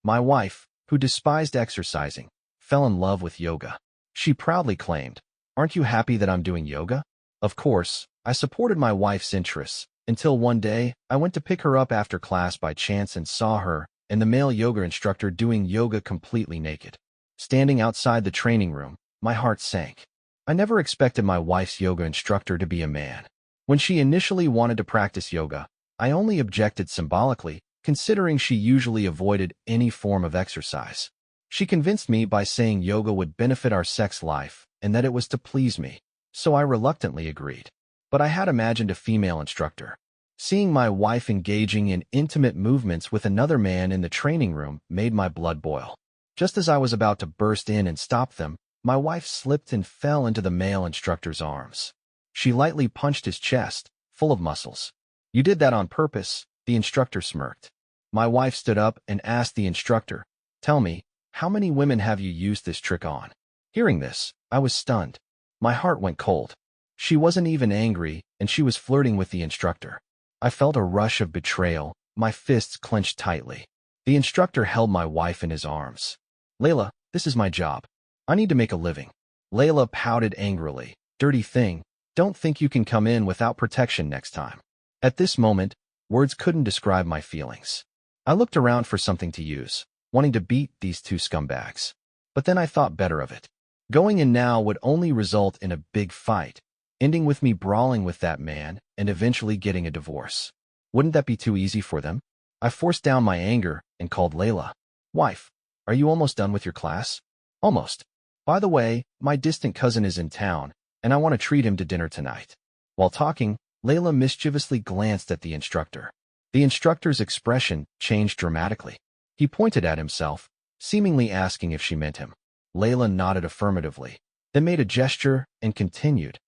My wife, who despised exercising, fell in love with yoga. She proudly claimed, "Aren't you happy that I'm doing yoga?" Of course, I supported my wife's interests, until one day, I went to pick her up after class by chance and saw her and the male yoga instructor doing yoga completely naked. Standing outside the training room, my heart sank. I never expected my wife's yoga instructor to be a man. When she initially wanted to practice yoga, I only objected symbolically, considering she usually avoided any form of exercise. She convinced me by saying yoga would benefit our sex life and that it was to please me, so I reluctantly agreed. But I had imagined a female instructor. Seeing my wife engaging in intimate movements with another man in the training room made my blood boil. Just as I was about to burst in and stop them, my wife slipped and fell into the male instructor's arms. She lightly punched his chest, full of muscles. "You did that on purpose," the instructor smirked. My wife stood up and asked the instructor, "Tell me, how many women have you used this trick on?" Hearing this, I was stunned. My heart went cold. She wasn't even angry, and she was flirting with the instructor. I felt a rush of betrayal, my fists clenched tightly. The instructor held my wife in his arms. "Layla, this is my job. I need to make a living." Layla pouted angrily. "Dirty thing, don't think you can come in without protection next time." At this moment, words couldn't describe my feelings. I looked around for something to use, wanting to beat these two scumbags. But then I thought better of it. Going in now would only result in a big fight, ending with me brawling with that man and eventually getting a divorce. Wouldn't that be too easy for them? I forced down my anger and called Layla. "Wife, are you almost done with your class?" "Almost. By the way, my distant cousin is in town, and I want to treat him to dinner tonight." While talking, Layla mischievously glanced at the instructor. The instructor's expression changed dramatically. He pointed at himself, seemingly asking if she meant him. Layla nodded affirmatively, then made a gesture and continued.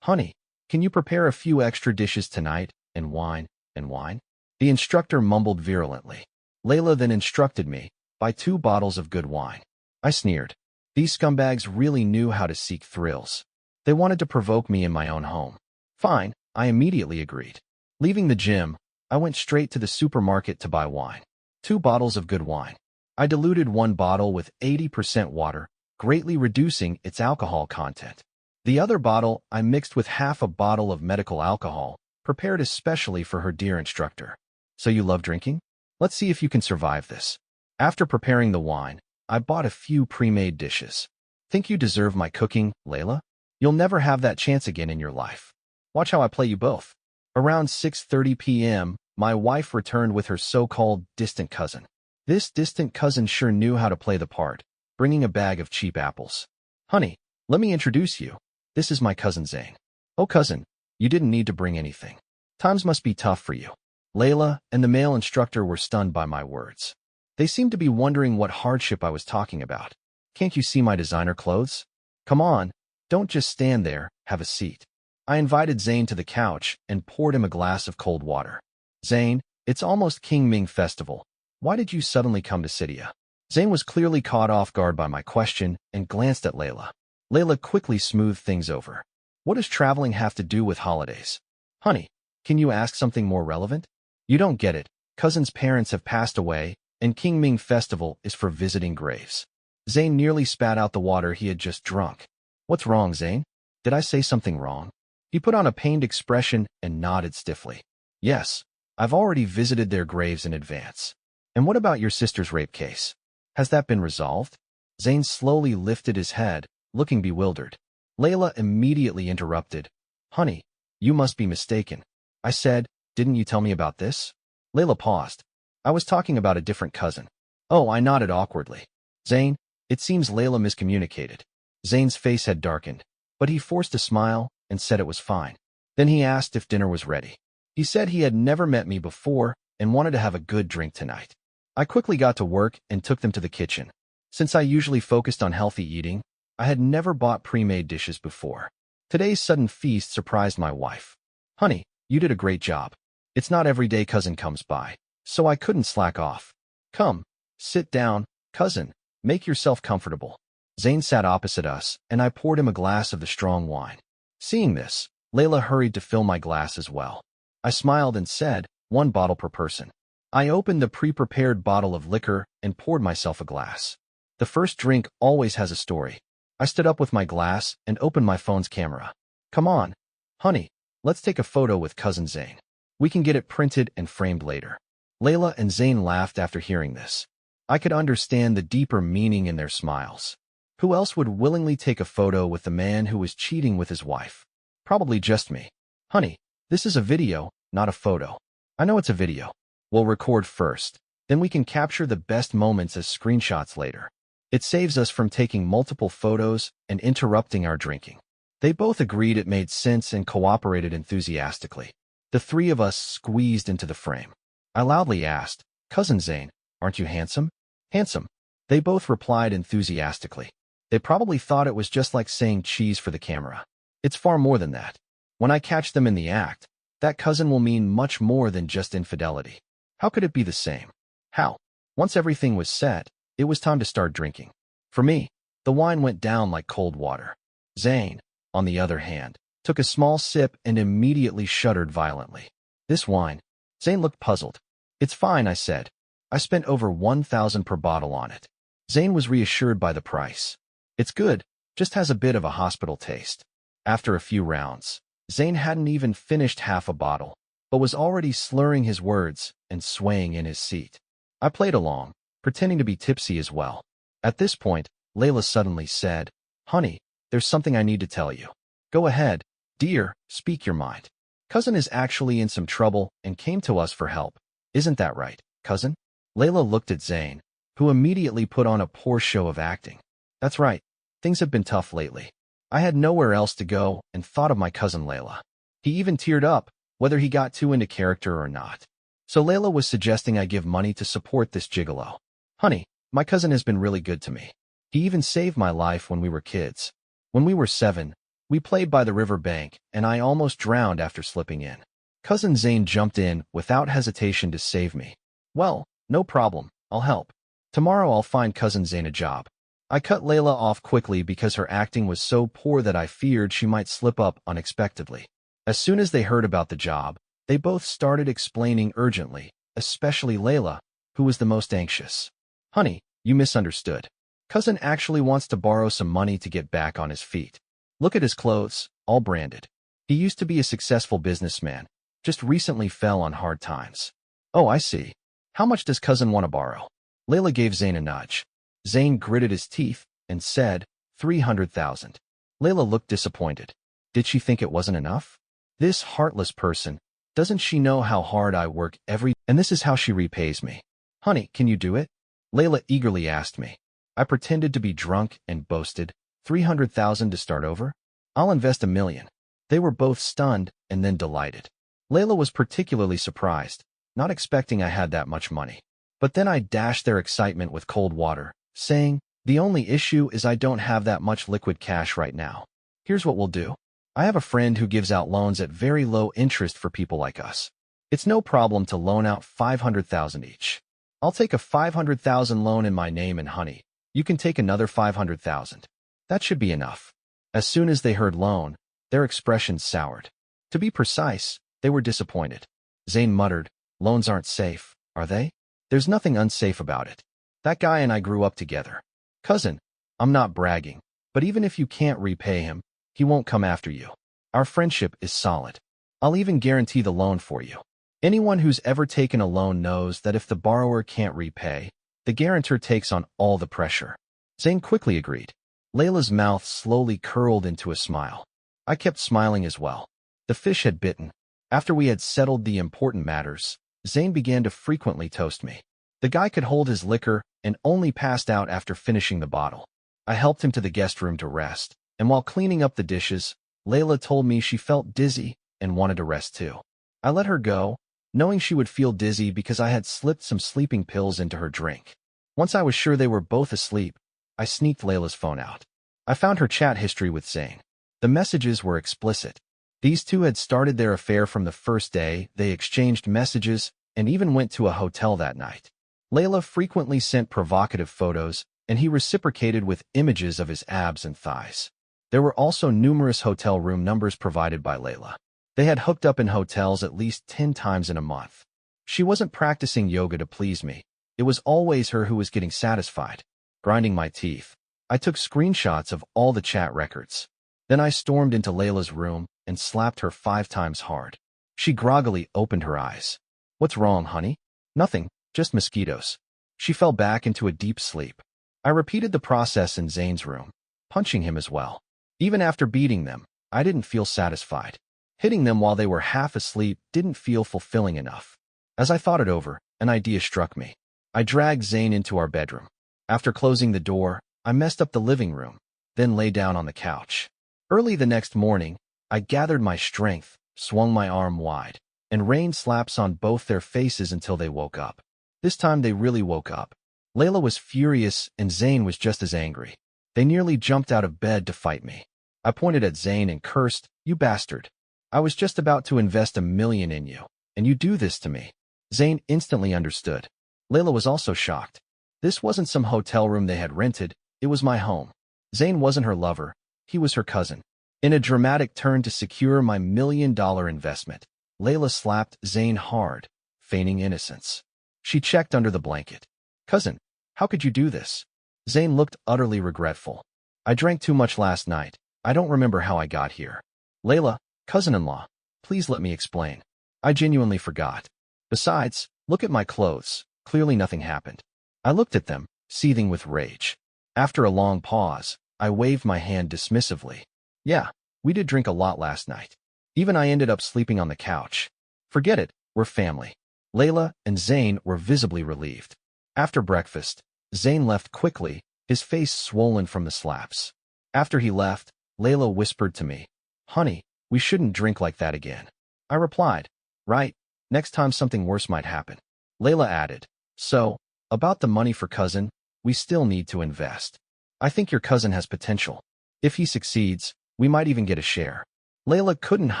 "Honey, can you prepare a few extra dishes tonight, and wine, and wine?" The instructor mumbled virulently. Layla then instructed me, "Buy 2 bottles of good wine." I sneered. These scumbags really knew how to seek thrills. They wanted to provoke me in my own home. Fine, I immediately agreed. Leaving the gym, I went straight to the supermarket to buy wine. 2 bottles of good wine. I diluted 1 bottle with 80% water, greatly reducing its alcohol content. The other bottle I mixed with half a bottle of medical alcohol, prepared especially for her dear instructor. "So you love drinking? Let's see if you can survive this." After preparing the wine, I bought a few pre-made dishes. "Think you deserve my cooking, Layla? You'll never have that chance again in your life. Watch how I play you both." Around 6:30 p.m., my wife returned with her so-called distant cousin. This distant cousin sure knew how to play the part, bringing a bag of cheap apples. "Honey, let me introduce you. This is my cousin Zane." "Oh, cousin, you didn't need to bring anything. Times must be tough for you." Layla and the male instructor were stunned by my words. They seemed to be wondering what hardship I was talking about. "Can't you see my designer clothes? Come on, don't just stand there, have a seat." I invited Zane to the couch and poured him a glass of cold water. "Zane, it's almost King Ming Festival. Why did you suddenly come to Sidia?" Zane was clearly caught off guard by my question and glanced at Layla. Layla quickly smoothed things over. "What does traveling have to do with holidays?" "Honey, can you ask something more relevant? You don't get it. Cousin's parents have passed away, and King Ming Festival is for visiting graves." Zane nearly spat out the water he had just drunk. "What's wrong, Zane? Did I say something wrong?" He put on a pained expression and nodded stiffly. "Yes, I've already visited their graves in advance." "And what about your sister's rape case? Has that been resolved?" Zane slowly lifted his head, looking bewildered. Layla immediately interrupted. "Honey, you must be mistaken." I said, "Didn't you tell me about this?" Layla paused. "I was talking about a different cousin." "Oh," I nodded awkwardly. "Zane, it seems Layla miscommunicated." Zane's face had darkened, but he forced a smile and said it was fine. Then he asked if dinner was ready. He said he had never met me before and wanted to have a good drink tonight. I quickly got to work and took them to the kitchen. Since I usually focused on healthy eating, I had never bought pre-made dishes before. Today's sudden feast surprised my wife. "Honey, you did a great job. It's not every day cousin comes by, so I couldn't slack off." "Come, sit down, cousin. Make yourself comfortable." Zane sat opposite us, and I poured him a glass of the strong wine. Seeing this, Layla hurried to fill my glass as well. I smiled and said, 1 bottle per person." I opened the pre-prepared bottle of liquor and poured myself a glass. The first drink always has a story. I stood up with my glass and opened my phone's camera. Come on, honey, let's take a photo with cousin Zane. We can get it printed and framed later. Layla and Zane laughed after hearing this. I could understand the deeper meaning in their smiles. Who else would willingly take a photo with the man who was cheating with his wife? Probably just me. Honey, this is a video, not a photo. I know it's a video. We'll record first, then we can capture the best moments as screenshots later. It saves us from taking multiple photos and interrupting our drinking. They both agreed it made sense and cooperated enthusiastically. The three of us squeezed into the frame. I loudly asked, Cousin Zane, aren't you handsome? Handsome. They both replied enthusiastically. They probably thought it was just like saying cheese for the camera. It's far more than that. When I catch them in the act, that cousin will mean much more than just infidelity. How could it be the same? How? Once everything was set, it was time to start drinking. For me, the wine went down like cold water. Zane, on the other hand, took a small sip and immediately shuddered violently. This wine? Zane looked puzzled. It's fine, I said. I spent over 1,000 per bottle on it. Zane was reassured by the price. It's good, just has a bit of a hospital taste. After a few rounds, Zane hadn't even finished half a bottle, but was already slurring his words and swaying in his seat. I played along, pretending to be tipsy as well. At this point, Layla suddenly said, Honey, there's something I need to tell you. Go ahead, dear, speak your mind. Cousin is actually in some trouble and came to us for help. Isn't that right, cousin? Layla looked at Zane, who immediately put on a poor show of acting. That's right. Things have been tough lately. I had nowhere else to go and thought of my cousin Layla. He even teared up, whether he got too into character or not. So Layla was suggesting I give money to support this gigolo. Honey, my cousin has been really good to me. He even saved my life when we were kids. When we were 7, we played by the river bank, and I almost drowned after slipping in. Cousin Zane jumped in without hesitation to save me. Well, no problem, I'll help. Tomorrow I'll find cousin Zane a job. I cut Layla off quickly because her acting was so poor that I feared she might slip up unexpectedly. As soon as they heard about the job, they both started explaining urgently, especially Layla, who was the most anxious. Honey, you misunderstood. Cousin actually wants to borrow some money to get back on his feet. Look at his clothes, all branded. He used to be a successful businessman, just recently fell on hard times. Oh, I see. How much does cousin want to borrow? Layla gave Zane a nudge. Zane gritted his teeth and said, 300,000. Layla looked disappointed. Did she think it wasn't enough? This heartless person, doesn't she know how hard I work and this is how she repays me? Honey, can you do it? Layla eagerly asked me. I pretended to be drunk and boasted, 300,000 to start over? I'll invest $1 million. They were both stunned and then delighted. Layla was particularly surprised, not expecting I had that much money. But then I dashed their excitement with cold water, saying, the only issue is I don't have that much liquid cash right now. Here's what we'll do. I have a friend who gives out loans at very low interest for people like us. It's no problem to loan out 500,000 each. I'll take a 500,000 loan in my name, and honey, you can take another 500,000. That should be enough. As soon as they heard loan, their expressions soured. To be precise, they were disappointed. Zane muttered, loans aren't safe, are they? There's nothing unsafe about it. That guy and I grew up together. Cousin, I'm not bragging, but even if you can't repay him, he won't come after you. Our friendship is solid. I'll even guarantee the loan for you. Anyone who's ever taken a loan knows that if the borrower can't repay, the guarantor takes on all the pressure. Zane quickly agreed. Layla's mouth slowly curled into a smile. I kept smiling as well. The fish had bitten. After we had settled the important matters, Zane began to frequently toast me. The guy could hold his liquor and only passed out after finishing the bottle. I helped him to the guest room to rest, and while cleaning up the dishes, Layla told me she felt dizzy and wanted to rest too. I let her go, knowing she would feel dizzy because I had slipped some sleeping pills into her drink. Once I was sure they were both asleep, I sneaked Layla's phone out. I found her chat history with Zane. The messages were explicit. These two had started their affair from the first day. They exchanged messages and even went to a hotel that night. Layla frequently sent provocative photos, and he reciprocated with images of his abs and thighs. There were also numerous hotel room numbers provided by Layla. They had hooked up in hotels at least 10 times in a month. She wasn't practicing yoga to please me. It was always her who was getting satisfied. Grinding my teeth, I took screenshots of all the chat records. Then I stormed into Layla's room and slapped her 5 times hard. She groggily opened her eyes. "What's wrong, honey?" "Nothing, just mosquitoes." She fell back into a deep sleep. I repeated the process in Zane's room, punching him as well. Even after beating them, I didn't feel satisfied. Hitting them while they were half asleep didn't feel fulfilling enough. As I thought it over, an idea struck me. I dragged Zane into our bedroom. After closing the door, I messed up the living room, then lay down on the couch. Early the next morning, I gathered my strength, swung my arm wide, and rained slaps on both their faces until they woke up. This time they really woke up. Layla was furious and Zane was just as angry. They nearly jumped out of bed to fight me. I pointed at Zane and cursed, "You bastard. I was just about to invest $1 million in you, and you do this to me." Zane instantly understood. Layla was also shocked. This wasn't some hotel room they had rented, it was my home. Zane wasn't her lover, he was her cousin. In a dramatic turn to secure my $1 million investment, Layla slapped Zane hard, feigning innocence. She checked under the blanket. "Cousin, how could you do this?" Zane looked utterly regretful. "I drank too much last night. I don't remember how I got here." "Layla, cousin-in-law, please let me explain. I genuinely forgot. Besides, look at my clothes. Clearly nothing happened." I looked at them, seething with rage. After a long pause, I waved my hand dismissively. "Yeah, we did drink a lot last night. Even I ended up sleeping on the couch. Forget it, we're family." Layla and Zane were visibly relieved. After breakfast, Zane left quickly, his face swollen from the slaps. After he left, Layla whispered to me, "Honey, we shouldn't drink like that again." I replied, "Right, next time something worse might happen." Layla added, "So, about the money for cousin, we still need to invest. I think your cousin has potential. If he succeeds, we might even get a share." Layla couldn't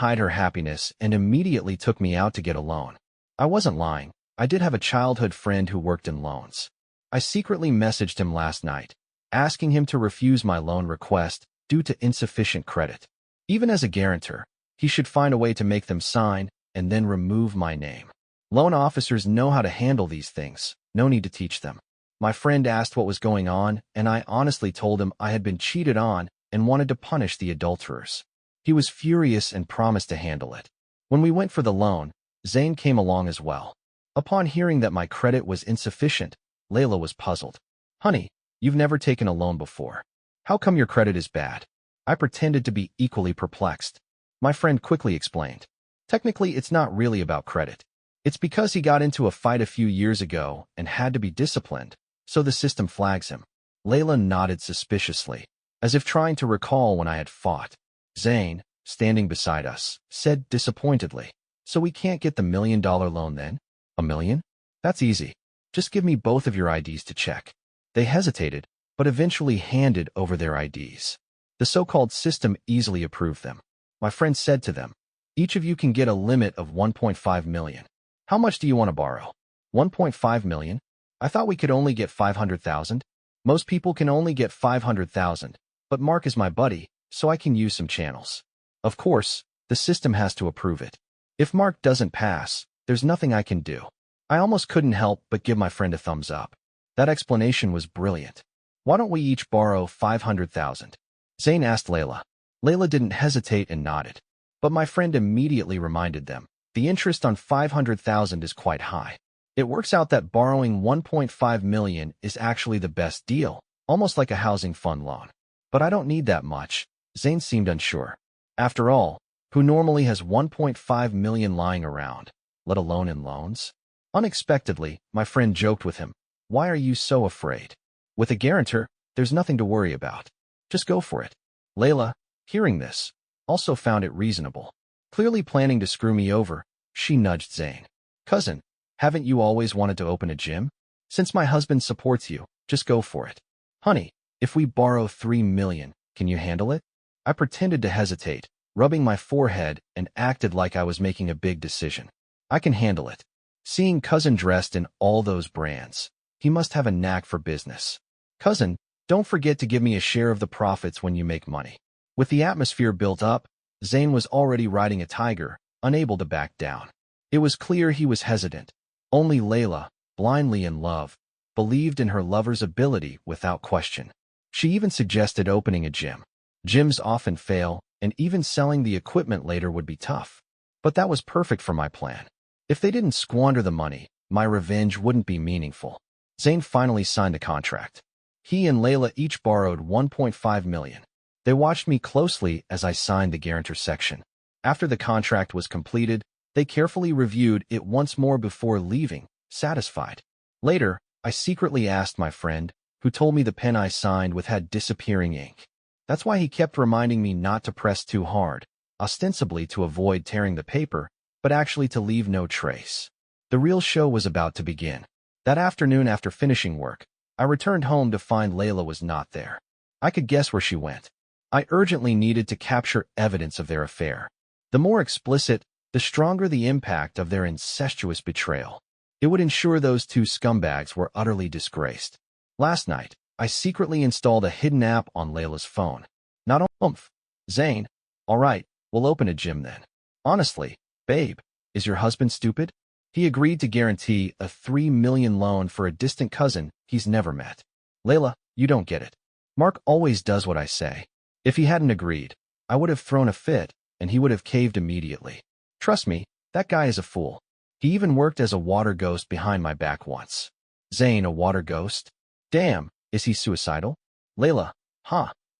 hide her happiness and immediately took me out to get a loan. I wasn't lying. I did have a childhood friend who worked in loans. I secretly messaged him last night, asking him to refuse my loan request due to insufficient credit. Even as a guarantor, he should find a way to make them sign and then remove my name. Loan officers know how to handle these things, no need to teach them. My friend asked what was going on, and I honestly told him I had been cheated on and wanted to punish the adulterers. He was furious and promised to handle it. When we went for the loan, Zane came along as well. Upon hearing that my credit was insufficient, Layla was puzzled. "Honey, you've never taken a loan before. How come your credit is bad?" I pretended to be equally perplexed. My friend quickly explained. "Technically, it's not really about credit. It's because he got into a fight a few years ago and had to be disciplined, so the system flags him." Layla nodded suspiciously, as if trying to recall when I had fought. Zane, standing beside us, said disappointedly, "So we can't get the $1 million loan then?" "$1 million? That's easy. Just give me both of your IDs to check." They hesitated, but eventually handed over their IDs. The so-called system easily approved them. My friend said to them, "Each of you can get a limit of $1.5 million. How much do you want to borrow?" $1.5 million? I thought we could only get 500,000. Most people can only get 500,000, but Mark is my buddy, so I can use some channels. Of course, the system has to approve it. If Mark doesn't pass, there's nothing I can do. I almost couldn't help but give my friend a thumbs up. That explanation was brilliant. "Why don't we each borrow 500,000? Zane asked Layla. Layla didn't hesitate and nodded. But my friend immediately reminded them, the interest on 500,000 is quite high. It works out that borrowing 1.5 million is actually the best deal, almost like a housing fund loan. But I don't need that much." Zane seemed unsure. After all, who normally has 1.5 million lying around, let alone in loans? Unexpectedly, my friend joked with him, "Why are you so afraid? With a guarantor, there's nothing to worry about. Just go for it." Layla, hearing this, also found it reasonable. Clearly planning to screw me over, she nudged Zane. "Cousin, haven't you always wanted to open a gym? Since my husband supports you, just go for it." "Honey, if we borrow 3 million, can you handle it?" I pretended to hesitate, rubbing my forehead, and acted like I was making a big decision. "I can handle it." Seeing cousin dressed in all those brands, he must have a knack for business. "Cousin, don't forget to give me a share of the profits when you make money." With the atmosphere built up, Zane was already riding a tiger, unable to back down. It was clear he was hesitant, Only Layla, blindly in love, believed in her lover's ability without question. She even suggested opening a gym. Gyms often fail, and even selling the equipment later would be tough. But that was perfect for my plan. If they didn't squander the money, my revenge wouldn't be meaningful. Zane finally signed a contract. He and Layla each borrowed $1.5 million. They watched me closely as I signed the guarantor section. After the contract was completed, they carefully reviewed it once more before leaving, satisfied. Later, I secretly asked my friend, who told me the pen I signed with had disappearing ink. That's why he kept reminding me not to press too hard, ostensibly to avoid tearing the paper, but actually to leave no trace. The real show was about to begin. That afternoon after finishing work, I returned home to find Layla was not there. I could guess where she went. I urgently needed to capture evidence of their affair. The more explicit, the stronger the impact of their incestuous betrayal. It would ensure those two scumbags were utterly disgraced. Last night, I secretly installed a hidden app on Layla's phone. Not oomph. Zane, all right, we'll open a gym then. Honestly, babe, is your husband stupid? He agreed to guarantee a $3 million loan for a distant cousin he's never met. Layla, you don't get it. Mark always does what I say. If he hadn't agreed, I would have thrown a fit, and he would have caved immediately. Trust me, that guy is a fool. He even worked as a water ghost behind my back once. Zane, a water ghost? Damn, is he suicidal? Layla,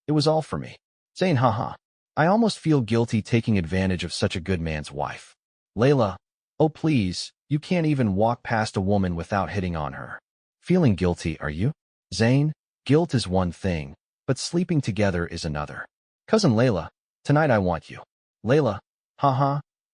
it was all for me. Zane, I almost feel guilty taking advantage of such a good man's wife. Layla, oh please, you can't even walk past a woman without hitting on her. Feeling guilty, are you? Zane, guilt is one thing, but sleeping together is another. Cousin Layla, tonight I want you. Layla,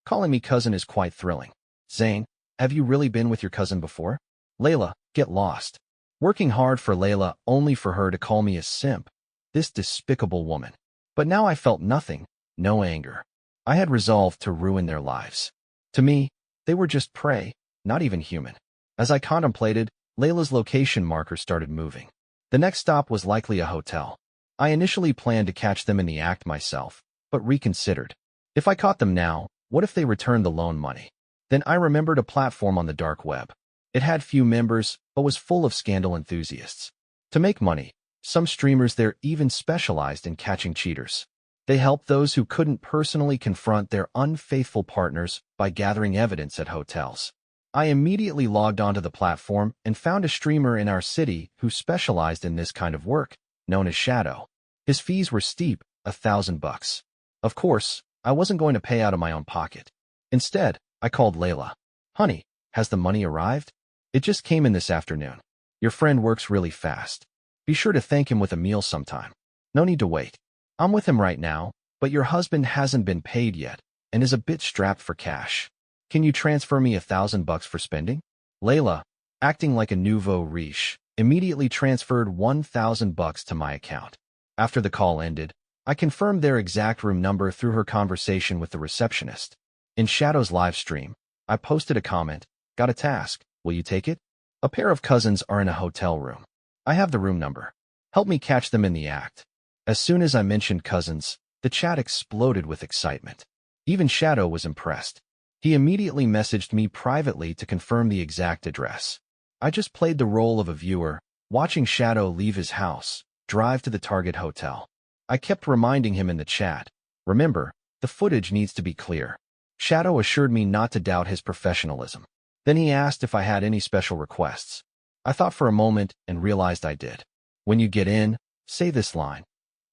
calling me cousin is quite thrilling. Zane, have you really been with your cousin before? Layla, get lost. Working hard for Layla only for her to call me a simp. This despicable woman. But now I felt nothing, no anger. I had resolved to ruin their lives. To me, they were just prey, not even human. As I contemplated, Layla's location marker started moving. The next stop was likely a hotel. I initially planned to catch them in the act myself, but reconsidered. If I caught them now, what if they returned the loan money? Then I remembered a platform on the dark web. It had few members, but was full of scandal enthusiasts. To make money, some streamers there even specialized in catching cheaters. They helped those who couldn't personally confront their unfaithful partners by gathering evidence at hotels. I immediately logged onto the platform and found a streamer in our city who specialized in this kind of work, known as Shadow. His fees were steep, $1,000. Of course, I wasn't going to pay out of my own pocket. Instead, I called Layla. Honey, has the money arrived? It just came in this afternoon. Your friend works really fast. Be sure to thank him with a meal sometime. No need to wait. I'm with him right now, but your husband hasn't been paid yet and is a bit strapped for cash. Can you transfer me $1,000 for spending? Layla, acting like a nouveau riche, immediately transferred $1,000 to my account. After the call ended, I confirmed their exact room number through her conversation with the receptionist. In Shadow's live stream, I posted a comment, got a task, will you take it? A pair of cousins are in a hotel room. I have the room number. Help me catch them in the act. As soon as I mentioned cousins, the chat exploded with excitement. Even Shadow was impressed. He immediately messaged me privately to confirm the exact address. I just played the role of a viewer, watching Shadow leave his house, drive to the target hotel. I kept reminding him in the chat, remember, the footage needs to be clear. Shadow assured me not to doubt his professionalism. Then he asked if I had any special requests. I thought for a moment and realized I did. When you get in, say this line.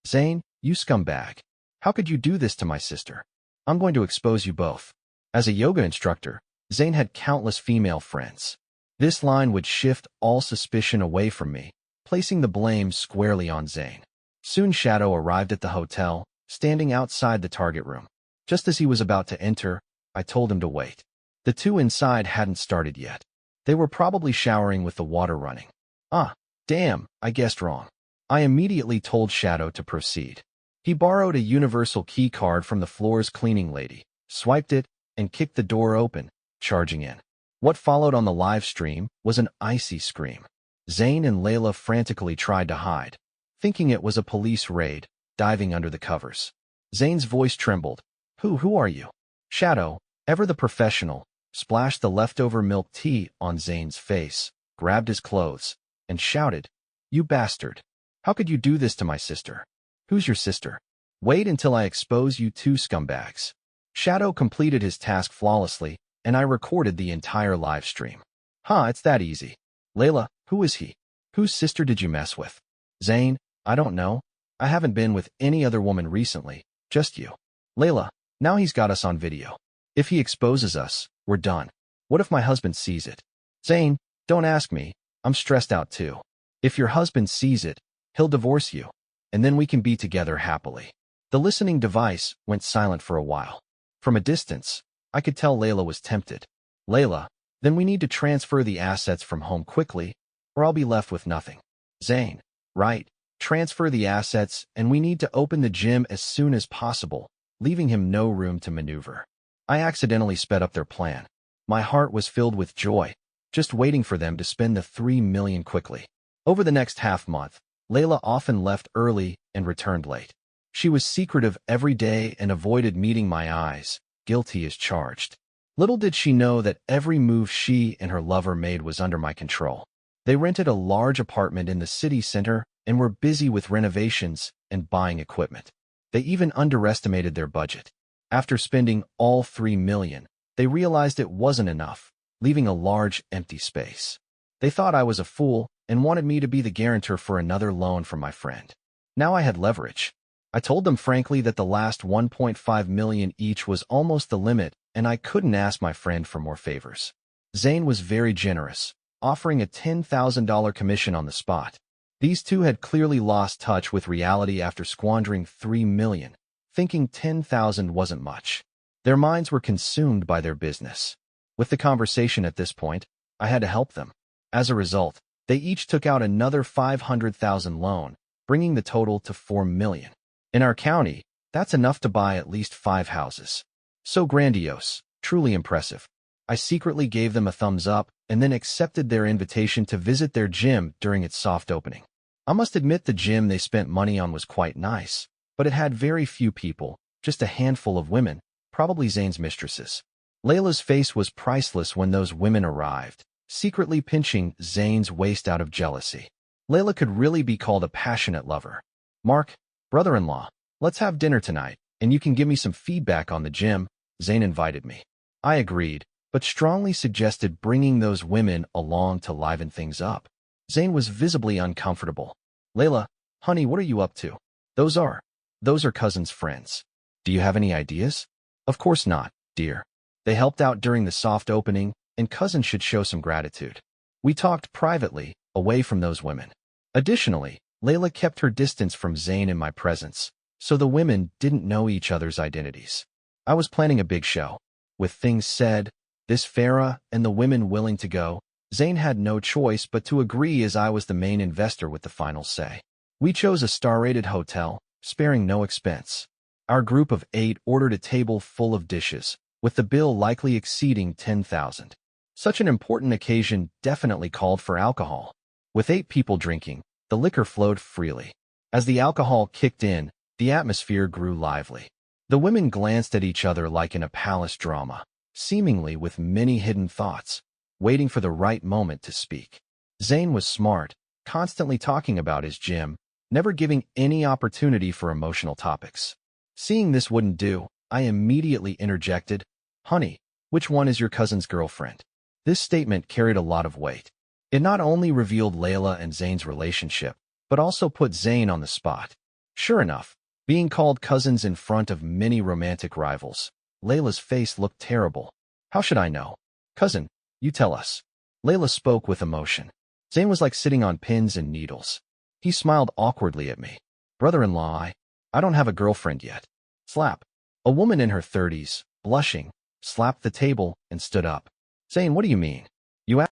Zane, you scumbag. How could you do this to my sister? I'm going to expose you both. As a yoga instructor, Zane had countless female friends. This line would shift all suspicion away from me, placing the blame squarely on Zane. Soon Shadow arrived at the hotel, standing outside the target room. Just as he was about to enter, I told him to wait. The two inside hadn't started yet. They were probably showering with the water running. Damn, I guessed wrong. I immediately told Shadow to proceed. He borrowed a universal key card from the floor's cleaning lady, swiped it, and kicked the door open, charging in. What followed on the live stream was an icy scream. Zane and Layla frantically tried to hide, thinking it was a police raid, diving under the covers. Zane's voice trembled. Who are you? Shadow, ever the professional, splashed the leftover milk tea on Zane's face, grabbed his clothes, and shouted, "You bastard! How could you do this to my sister? Who's your sister? Wait until I expose you two scumbags." Shadow completed his task flawlessly, and I recorded the entire live stream. It's that easy. Layla, who is he? Whose sister did you mess with? Zane, I don't know. I haven't been with any other woman recently, just you. Layla, now he's got us on video. If he exposes us, we're done. What if my husband sees it? Zane, don't ask me. I'm stressed out too. If your husband sees it, he'll divorce you, and then we can be together happily. The listening device went silent for a while. From a distance, I could tell Layla was tempted. Layla, then we need to transfer the assets from home quickly, or I'll be left with nothing. Zane, right, transfer the assets, and we need to open the gym as soon as possible, leaving him no room to maneuver. I accidentally sped up their plan. My heart was filled with joy, just waiting for them to spend the $3 million quickly. Over the next half-month, Layla often left early and returned late. She was secretive every day and avoided meeting my eyes, guilty as charged. Little did she know that every move she and her lover made was under my control. They rented a large apartment in the city center and were busy with renovations and buying equipment. They even underestimated their budget. After spending all $3 million, they realized it wasn't enough, leaving a large empty space. They thought I was a fool and wanted me to be the guarantor for another loan from my friend. Now I had leverage. I told them frankly that the last $1.5 million each was almost the limit, and I couldn't ask my friend for more favors. Zane was very generous, offering a $10,000 commission on the spot. These two had clearly lost touch with reality after squandering $3 million, thinking $10,000 wasn't much. Their minds were consumed by their business. With the conversation at this point, I had to help them. As a result, they each took out another $500,000 loan, bringing the total to $4 million. In our county, that's enough to buy at least 5 houses. So grandiose, truly impressive. I secretly gave them a thumbs up and then accepted their invitation to visit their gym during its soft opening. I must admit the gym they spent money on was quite nice, but it had very few people, just a handful of women, probably Zane's mistresses. Layla's face was priceless when those women arrived, secretly pinching Zane's waist out of jealousy. Layla could really be called a passionate lover. "Mark, brother-in-law, let's have dinner tonight, and you can give me some feedback on the gym," Zane invited me. I agreed, but strongly suggested bringing those women along to liven things up. Zane was visibly uncomfortable. "Layla, honey, what are you up to?" Those are cousin's friends. Do you have any ideas?" "Of course not, dear. They helped out during the soft opening, and cousin should show some gratitude." We talked privately, away from those women. Additionally, Layla kept her distance from Zane in my presence, so the women didn't know each other's identities. I was planning a big show. With things said, this Farah, and the women willing to go, Zane had no choice but to agree as I was the main investor with the final say. We chose a star-rated hotel, sparing no expense. Our group of 8 ordered a table full of dishes, with the bill likely exceeding $10,000. Such an important occasion definitely called for alcohol. With 8 people drinking, the liquor flowed freely. As the alcohol kicked in, the atmosphere grew lively. The women glanced at each other like in a palace drama, seemingly with many hidden thoughts, waiting for the right moment to speak. Zane was smart, constantly talking about his gym, never giving any opportunity for emotional topics. Seeing this wouldn't do, I immediately interjected, "Honey, which one is your cousin's girlfriend?" This statement carried a lot of weight. It not only revealed Layla and Zane's relationship, but also put Zane on the spot. Sure enough, being called cousins in front of many romantic rivals, Layla's face looked terrible. "How should I know? Cousin, you tell us." Layla spoke with emotion. Zane was like sitting on pins and needles. He smiled awkwardly at me. "Brother-in-law, I don't have a girlfriend yet." Slap. A woman in her 30s, blushing, slapped the table and stood up. "Zane, what do you mean?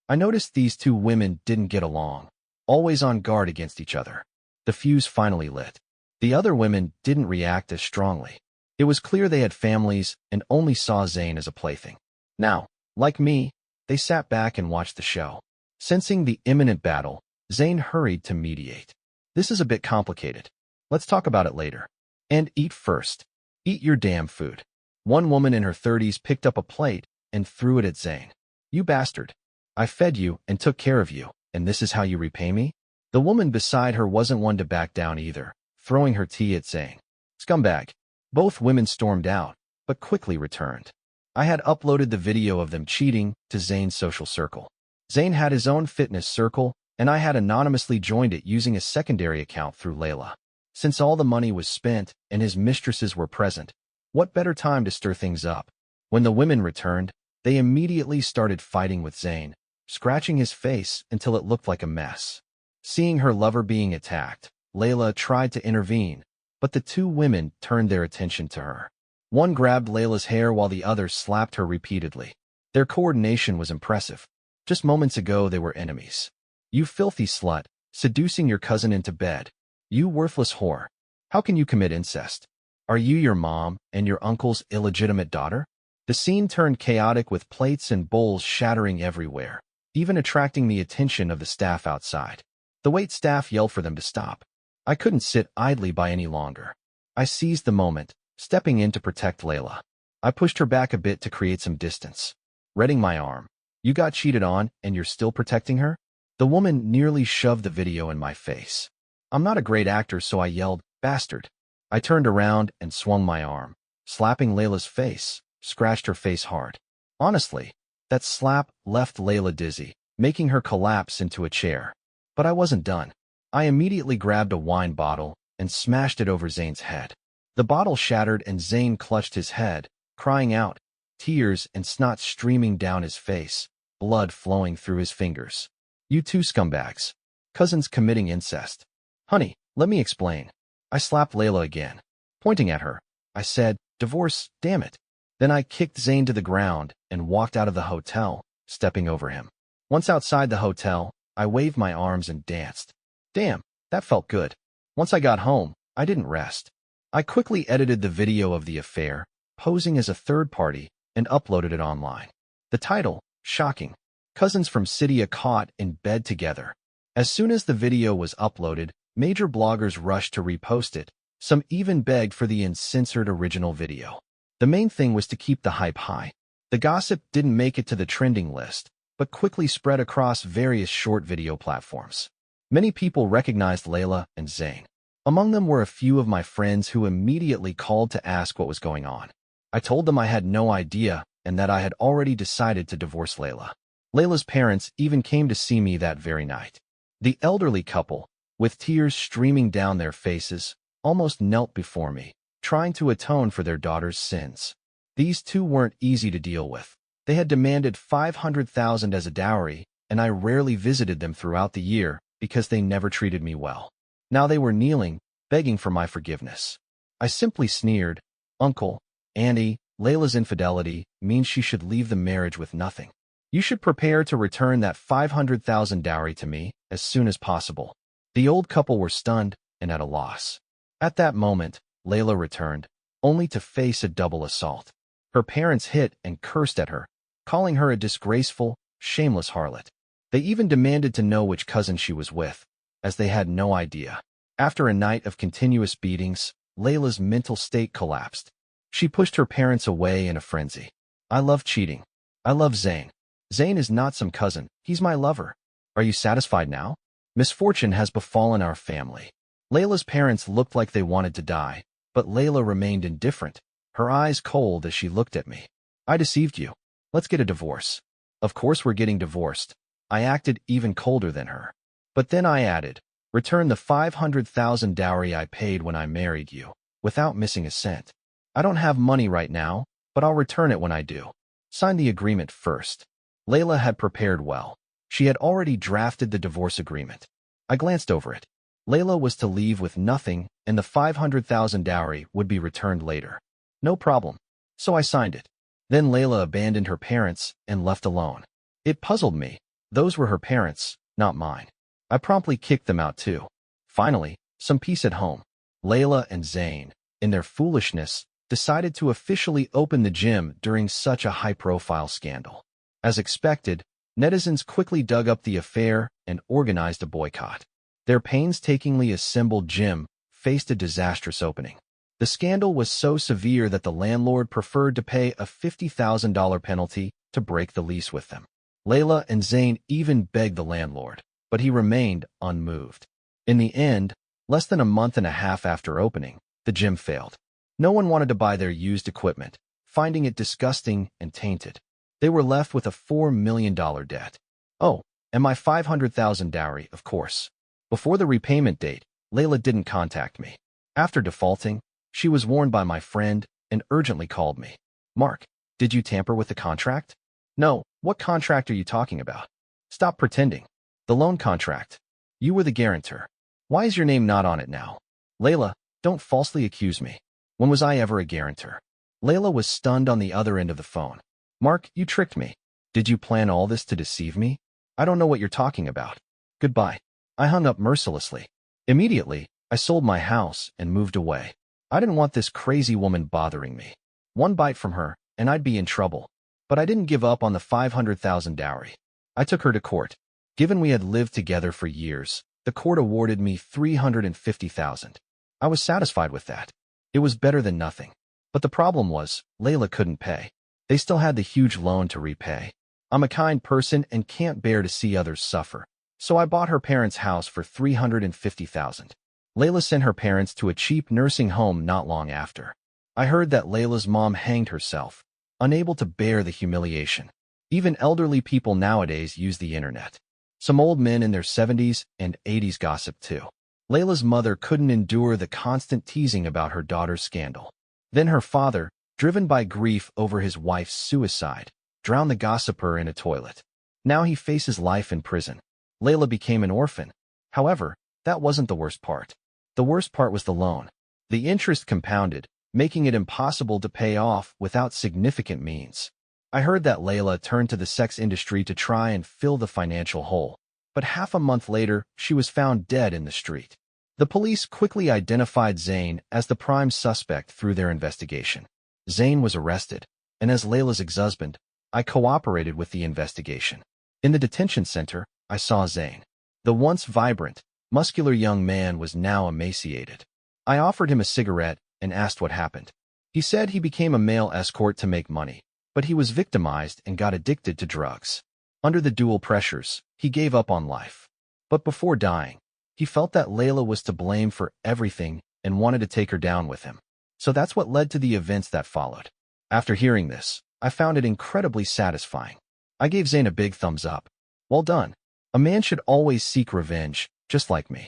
I noticed these two women didn't get along, always on guard against each other." The fuse finally lit. The other women didn't react as strongly. It was clear they had families and only saw Zane as a plaything. Now, like me, they sat back and watched the show. Sensing the imminent battle, Zane hurried to mediate. "This is a bit complicated. Let's talk about it later. And eat first. Eat your damn food." One woman in her 30s picked up a plate and threw it at Zayn. "You bastard. I fed you and took care of you, and this is how you repay me?" The woman beside her wasn't one to back down either, throwing her tea at Zayn. "Scumbag." Both women stormed out, but quickly returned. I had uploaded the video of them cheating to Zayn's social circle. Zayn had his own fitness circle, and I had anonymously joined it using a secondary account through Layla. Since all the money was spent and his mistresses were present, what better time to stir things up? When the women returned, they immediately started fighting with Zayn, scratching his face until it looked like a mess. Seeing her lover being attacked, Layla tried to intervene, but the two women turned their attention to her. One grabbed Layla's hair while the other slapped her repeatedly. Their coordination was impressive. Just moments ago they were enemies. "You filthy slut, seducing your cousin into bed. You worthless whore. How can you commit incest? Are you your mom and your uncle's illegitimate daughter?" The scene turned chaotic with plates and bowls shattering everywhere, even attracting the attention of the staff outside. The wait staff yelled for them to stop. I couldn't sit idly by any longer. I seized the moment, stepping in to protect Layla. I pushed her back a bit to create some distance, readying my arm. "You got cheated on and you're still protecting her?" The woman nearly shoved the video in my face. I'm not a great actor, so I yelled, "Bastard." I turned around and swung my arm, slapping Layla's face, scratched her face hard. Honestly, that slap left Layla dizzy, making her collapse into a chair. But I wasn't done. I immediately grabbed a wine bottle and smashed it over Zayn's head. The bottle shattered and Zayn clutched his head, crying out, tears and snot streaming down his face, blood flowing through his fingers. "You two scumbags. Cousins committing incest." "Honey, let me explain." I slapped Layla again. Pointing at her, I said, "Divorce, damn it." Then I kicked Zayn to the ground and walked out of the hotel, stepping over him. Once outside the hotel, I waved my arms and danced. Damn, that felt good. Once I got home, I didn't rest. I quickly edited the video of the affair, posing as a third party, and uploaded it online. The title, shocking. Cousins from City caught in bed together. As soon as the video was uploaded, major bloggers rushed to repost it. Some even begged for the uncensored original video. The main thing was to keep the hype high. The gossip didn't make it to the trending list, but quickly spread across various short video platforms. Many people recognized Layla and Zayn. Among them were a few of my friends who immediately called to ask what was going on. I told them I had no idea and that I had already decided to divorce Layla. Layla's parents even came to see me that very night. The elderly couple, with tears streaming down their faces, almost knelt before me, trying to atone for their daughter's sins. These two weren't easy to deal with. They had demanded $500,000 as a dowry, and I rarely visited them throughout the year because they never treated me well. Now they were kneeling, begging for my forgiveness. I simply sneered, "Uncle, Auntie, Layla's infidelity means she should leave the marriage with nothing. You should prepare to return that $500,000 dowry to me as soon as possible." The old couple were stunned and at a loss. At that moment, Layla returned, only to face a double assault. Her parents hit and cursed at her, calling her a disgraceful, shameless harlot. They even demanded to know which cousin she was with, as they had no idea. After a night of continuous beatings, Layla's mental state collapsed. She pushed her parents away in a frenzy. "I love cheating. I love Zayn. Zayn is not some cousin, he's my lover. Are you satisfied now? Misfortune has befallen our family." Layla's parents looked like they wanted to die, but Layla remained indifferent, her eyes cold as she looked at me. "I deceived you. Let's get a divorce." "Of course we're getting divorced." I acted even colder than her. But then I added, "Return the $500,000 dowry I paid when I married you, without missing a cent. I don't have money right now, but I'll return it when I do. Sign the agreement first." Layla had prepared well. She had already drafted the divorce agreement. I glanced over it. Layla was to leave with nothing, and the $500,000 dowry would be returned later. No problem. So I signed it. Then Layla abandoned her parents and left alone. It puzzled me. Those were her parents, not mine. I promptly kicked them out too. Finally, some peace at home. Layla and Zayn, in their foolishness, decided to officially open the gym during such a high-profile scandal. As expected, netizens quickly dug up the affair and organized a boycott. Their painstakingly assembled gym faced a disastrous opening. The scandal was so severe that the landlord preferred to pay a $50,000 penalty to to break the lease with them. Layla and Zayn even begged the landlord, but he remained unmoved. In the end, less than a month and a half after opening, the gym failed. No one wanted to buy their used equipment, finding it disgusting and tainted. They were left with a $4 million debt. Oh, and my $500,000 dowry, of course. Before the repayment date, Layla didn't contact me. After defaulting, she was warned by my friend and urgently called me. Mark, did you tamper with the contract? No, what contract are you talking about? Stop pretending. The loan contract. You were the guarantor. Why is your name not on it now? Layla, don't falsely accuse me. When was I ever a guarantor? Layla was stunned on the other end of the phone. Mark, you tricked me. Did you plan all this to deceive me? I don't know what you're talking about. Goodbye. I hung up mercilessly. Immediately, I sold my house and moved away. I didn't want this crazy woman bothering me. One bite from her, and I'd be in trouble. But I didn't give up on the $500,000 dowry. I took her to court. Given we had lived together for years, the court awarded me $350,000. I was satisfied with that. It was better than nothing. But the problem was, Layla couldn't pay. They still had the huge loan to repay. I'm a kind person and can't bear to see others suffer. So I bought her parents' house for $350,000. Layla sent her parents to a cheap nursing home not long after. I heard that Layla's mom hanged herself, unable to bear the humiliation. Even elderly people nowadays use the internet. Some old men in their 70s and 80s gossip too. Layla's mother couldn't endure the constant teasing about her daughter's scandal. Then her father, driven by grief over his wife's suicide, drowned the gossiper in a toilet. Now he faces life in prison. Layla became an orphan. However, that wasn't the worst part. The worst part was the loan. The interest compounded, making it impossible to pay off without significant means. I heard that Layla turned to the sex industry to try and fill the financial hole. But half a month later, she was found dead in the street. The police quickly identified Zayn as the prime suspect through their investigation. Zayn was arrested, and as Layla's ex-husband, I cooperated with the investigation. In the detention center, I saw Zayn. The once vibrant, muscular young man was now emaciated. I offered him a cigarette and asked what happened. He said he became a male escort to make money, but he was victimized and got addicted to drugs. Under the dual pressures, he gave up on life. But before dying, he felt that Layla was to blame for everything and wanted to take her down with him. So that's what led to the events that followed. After hearing this, I found it incredibly satisfying. I gave Zayn a big thumbs up. Well done. A man should always seek revenge, just like me.